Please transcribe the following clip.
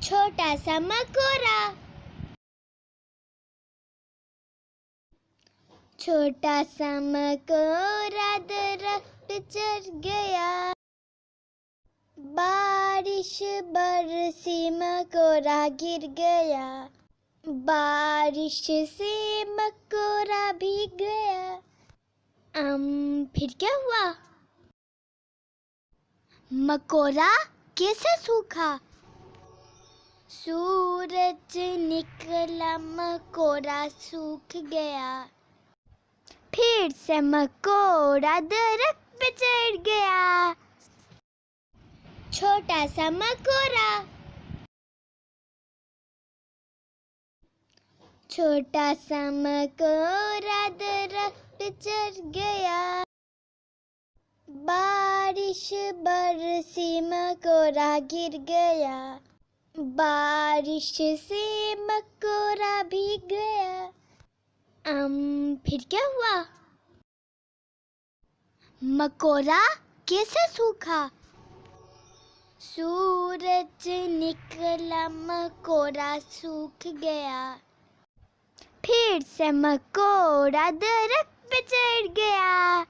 छोटा सा मकोरा। छोटा सा मकोरा दरख्त पे चढ़ गया। बारिश बरसी मकोरा गिर गया। बारिश से मकोरा भीग गया। फिर क्या हुआ? मकोरा कैसे सूखा? सूरज निकला, मकोरा सूख गया। फिर से मकोरा दरख्त पे चढ़ गया। छोटा सा मकोरा। छोटा सा मकोरा दरख्त पे चढ़ गया। बारिश बरसी, मकोरा गिर गया। बारिश से मकोरा भीग गया। फिर क्या हुआ? मकोरा कैसे सूखा? सूरज निकला, मकोरा सूख गया। फिर से मकोरा दरख्त पे चढ़ गया।